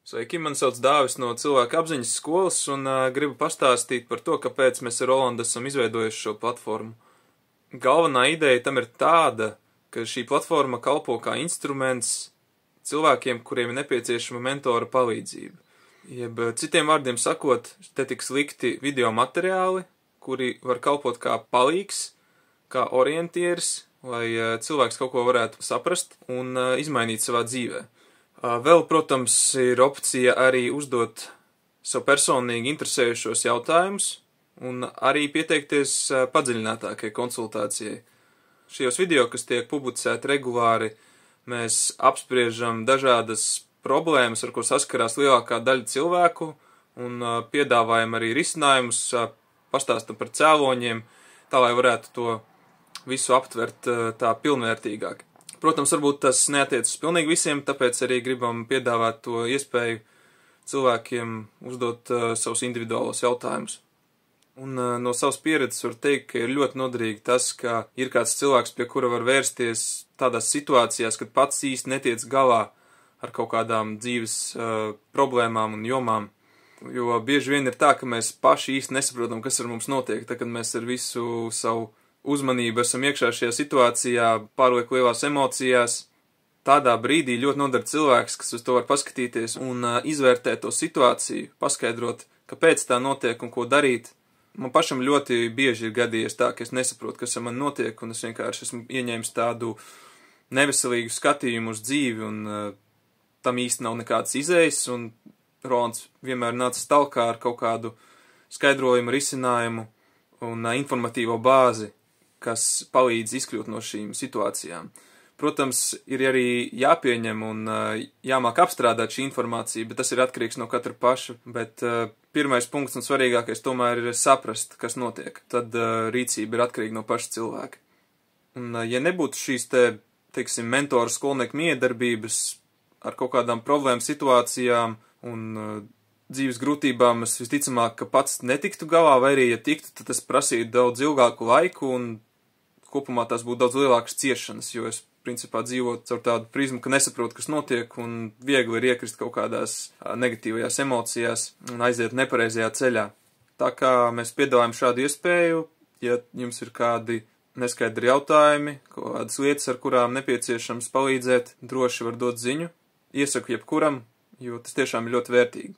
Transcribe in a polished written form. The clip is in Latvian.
Sveiki, man sauc Dāvis no Cilvēka apziņas skolas un gribu pastāstīt par to, kāpēc mēs ar Rolandu esam izveidojuši šo platformu. Galvenā ideja tam ir tāda, ka šī platforma kalpo kā instruments cilvēkiem, kuriem ir nepieciešama mentora palīdzība. Jeb citiem vārdiem sakot, te tiks likti video materiāli, kuri var kalpot kā palīgs, kā orientieris, lai cilvēks kaut ko varētu saprast un izmainīt savā dzīvē. Vēl, protams, ir opcija arī uzdot sev personīgi interesējušos jautājumus un arī pieteikties padziļinātākai konsultācijai. Šajos video, kas tiek publicēti regulāri, mēs apspriežam dažādas problēmas, ar ko saskarās lielākā daļa cilvēku, un piedāvājam arī risinājumus, pastāstam par cēloņiem, tā lai varētu to visu aptvert tā pilnvērtīgāk. Protams, varbūt tas neatiecas pilnīgi visiem, tāpēc arī gribam piedāvāt to iespēju cilvēkiem uzdot savus individuālos jautājumus. Un no savas pieredzes var teikt, ka ir ļoti noderīgi tas, ka ir kāds cilvēks, pie kura var vērsties tādās situācijās, kad pats īsti netiec galā ar kaut kādām dzīves problēmām un jomām. Jo bieži vien ir tā, ka mēs paši īsti nesaprotam, kas ar mums notiek, tad, kad mēs ar visu savu uzmanību esam iekšā šajā situācijā, pārlieku lielās emocijās. Tādā brīdī ļoti noder cilvēks, kas uz to var paskatīties un izvērtēt to situāciju, paskaidrot, kāpēc tā notiek un ko darīt. Man pašam ļoti bieži ir gadījies tā, ka es nesaprotu, kas ar man notiek, un es vienkārši esmu ieņēmis tādu neveselīgu skatījumu uz dzīvi, un tam īsti nav nekāds izējas, un Rolands vienmēr nāca talkā ar kaut kādu skaidrojumu, risinājumu un informatīvo bāzi, kas palīdz izkļūt no šīm situācijām. Protams, ir arī jāpieņem un jāmāk apstrādāt šī informācija, bet tas ir atkarīgs no katra paša. Bet pirmais punkts un svarīgākais tomēr ir saprast, kas notiek. Tad rīcība ir atkarīga no paša cilvēka. Un ja nebūtu šīs teiksim, mentoru skolnieku miedarbības ar kaut kādām problēmu situācijām un dzīves grūtībām, es visticamāk, ka pats netiktu galā, vai arī, ja tiktu, tad tas prasītu daudz ilgāku laiku un kopumā tās būtu daudz lielākas ciešanas, jo es principā dzīvotu caur tādu prizmu, ka nesaprotu, kas notiek, un viegli ir iekrist kaut kādās negatīvajās emocijās un aiziet nepareizajā ceļā. Tā kā mēs piedāvājam šādu iespēju, ja jums ir kādi neskaidri jautājumi, kādas lietas, ar kurām nepieciešams palīdzēt, droši var dot ziņu. Iesaku jebkuram, jo tas tiešām ir ļoti vērtīgi.